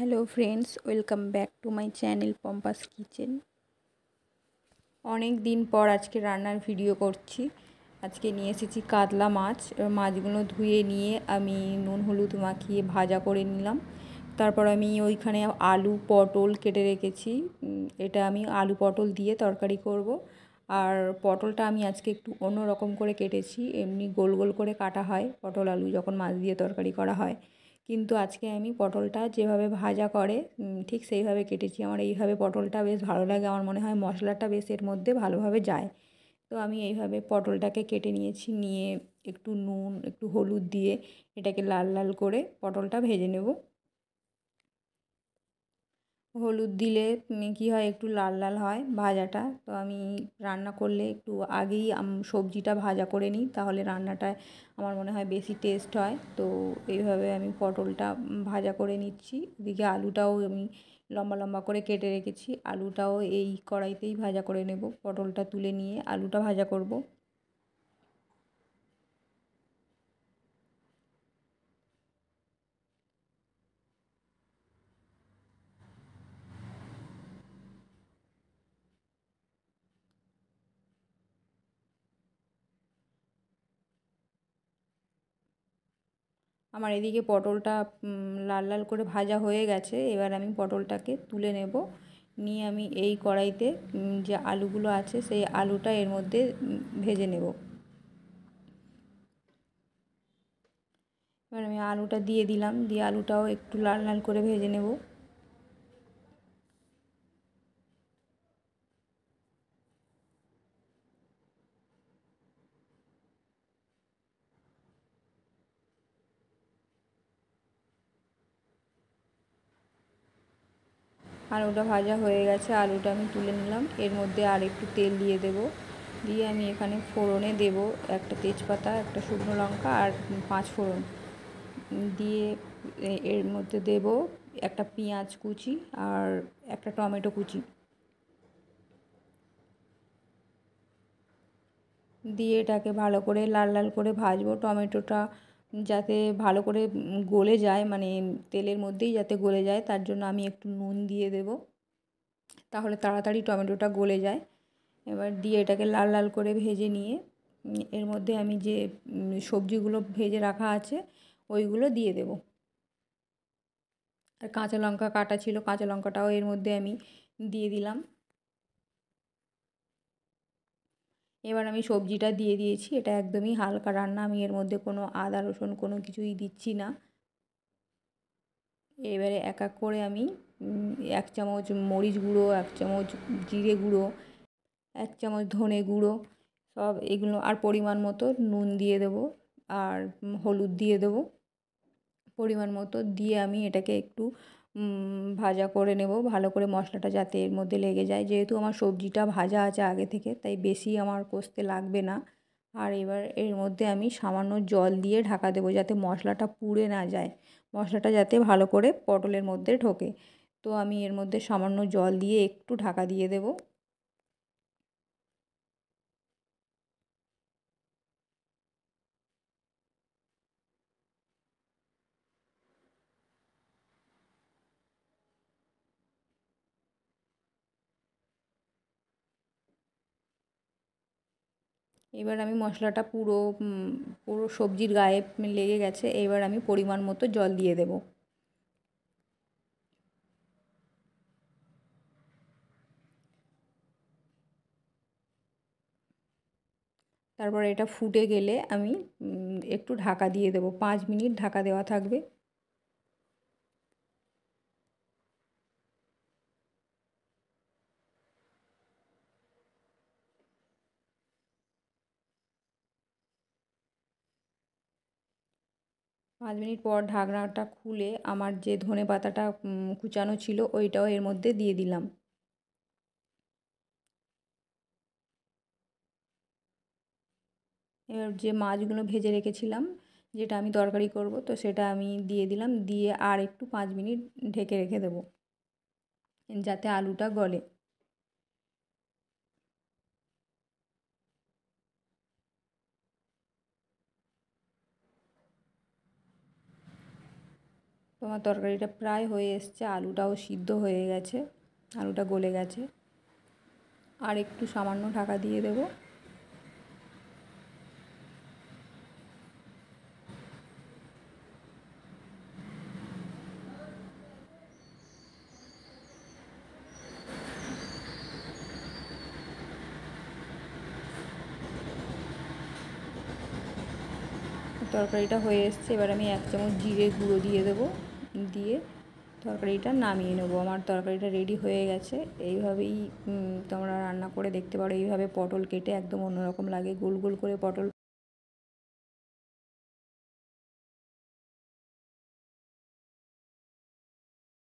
Hello friends, welcome back to my channel Pompa's kitchen. অনেক দিন পর আজকে রান্নার ভিডিও করছি। আজকে নিয়ে এসেছি কাতলা মাছ। মাছগুলো ধুয়ে নিয়ে আমি নুন হলুদ মাখিয়ে ভাজা করে নিলাম। তারপর আমি ওইখানে আলু পটল কেটে রেখেছি। এটা আমি আলু পটল দিয়ে তরকারি করব। আর পটলটা আমি আজকে একটু অন্য রকম করে কেটেছি। এমনি গোল গোল করে কাটা হয় পটল আলু যখন মাছ দিয়ে তরকারি করা হয়, কিন্তু আজকে আমি পটলটা যেভাবে ভাজা করে ঠিক সেইভাবে কেটেছি। আমার এইভাবে পটলটা বেশ ভালো লাগে, আমার মনে হয় মশলাটা বেশ এর মধ্যে ভালোভাবে যায়। তো আমি এইভাবে পটলটাকে কেটে নিয়েছি, নিয়ে একটু নুন একটু হলুদ দিয়ে এটাকে লাল লাল করে পটলটা ভেজে নেব। হলুদ দিলে কী হয়, একটু লাল লাল হয় ভাজাটা। তো আমি রান্না করলে একটু আগেই সবজিটা ভাজা করে নিই, তাহলে রান্নাটায় আমার মনে হয় বেশি টেস্ট হয়। তো এইভাবে আমি পটলটা ভাজা করে নিচ্ছি। এদিকে আলুটাও আমি লম্বা লম্বা করে কেটে রেখেছি, আলুটাও এই কড়াইতেই ভাজা করে নেব। পটলটা তুলে নিয়ে আলুটা ভাজা করব। আমার এদিকে পটলটা লাল লাল করে ভাজা হয়ে গেছে। এবার আমি পটলটাকে তুলে নেব। নিয়ে আমি এই কড়াইতে যে আলুগুলো আছে সেই আলুটা এর মধ্যে ভেজে নেব। এবার আমি আলুটা দিয়ে দিলাম, দিয়ে আলুটাও একটু লাল লাল করে ভেজে নেব। আলুটা ভাজা হয়ে গেছে, আলুটা আমি তুলে নিলাম। এর মধ্যে আর একটু তেল দিয়ে দেব। দিয়ে আমি এখানে ফোড়নে দেব একটা তেজপাতা, একটা শুকনো লঙ্কা আর 5 ফোড়ন দিয়ে এর মধ্যে দেব একটা পেঁয়াজ কুচি আর একটা টমেটো কুচি দিয়ে এটাকে ভালো করে লাল লাল করে ভাজবো। টমেটোটা যাতে ভালো করে গলে যায়, মানে তেলের মধ্যেই যাতে গলে যায়, তার জন্য আমি একটু নুন দিয়ে দেব, তাহলে তাড়াতাড়ি টমেটোটা গলে যায়। এবার দিয়ে এটাকে লাল লাল করে ভেজে নিয়ে এর মধ্যে আমি যে সবজিগুলো ভেজে রাখা আছে ওইগুলো দিয়ে দেব। আর কাঁচা লঙ্কা কাটা ছিল, কাঁচা লঙ্কাটাও এর মধ্যে আমি দিয়ে দিলাম। এবার আমি সবজিটা দিয়ে দিয়েছি। এটা একদমই হালকা রান্না, আমি এর মধ্যে কোনো আদা রসুন কোনো কিছুই দিচ্ছি না। এবারে এক এক করে আমি 1 চামচ মরিচ গুঁড়ো, 1 চামচ জিরে গুঁড়ো, 1 চামচ ধনে গুঁড়ো, সব এগুলো আর পরিমাণ মতো নুন দিয়ে দেবো আর হলুদ দিয়ে দেবো পরিমাণ মতো। দিয়ে আমি এটাকে একটু ভাজা করে নেব, ভালো করে মশলাটা যাতে এর মধ্যে লেগে যায়। যেহেতু আমার সবজিটা ভাজা আছে আগে থেকে, তাই বেশি আমার কষতে লাগবে না। আর এবার এর মধ্যে আমি সামান্য জল দিয়ে ঢাকা দেবো, যাতে মশলাটা পুড়ে না যায়, মশলাটা যাতে ভালো করে পটলের মধ্যে ঢোকে। তো আমি এর মধ্যে সামান্য জল দিয়ে একটু ঢাকা দিয়ে দেবো। এবার আমি মশলাটা পুরো সবজির গায়ে লেগে গেছে। এবার আমি পরিমাণ মতো জল দিয়ে দেবো। তারপর এটা ফুটে গেলে আমি একটু ঢাকা দিয়ে দেবো, 5 মিনিট ঢাকা দেওয়া থাকবে। পাঁচ মিনিট পর ঢাকনাটা খুলে আমার যে ধনে পাতাটা কুচানো ছিল ওইটাও এর মধ্যে দিয়ে দিলাম। এবার যে মাছগুলো ভেজে রেখেছিলাম, যেটা আমি তরকারি করব, তো সেটা আমি দিয়ে দিলাম। দিয়ে আর একটু 5 মিনিট ঢেকে রেখে দেবো, যাতে আলুটা গলে। তো আমার তরকারিটা প্রায় হয়ে এসছে, আলুটাও সিদ্ধ হয়ে গেছে, আলুটা গলে গেছে। আর একটু সামান্য ঢাকা দিয়ে দেবো। তরকারিটা হয়ে এসছে, এবার আমি 1 চামচ জিরে গুঁড়ো দিয়ে দেবো, দিয়ে তরকারিটা নামিয়ে নেবো। আমার তরকারিটা রেডি হয়ে গেছে। এইভাবেই তোমরা রান্না করে দেখতে পারো। এইভাবে পটল কেটে একদম অন্যরকম লাগে, গোল গোল করে পটল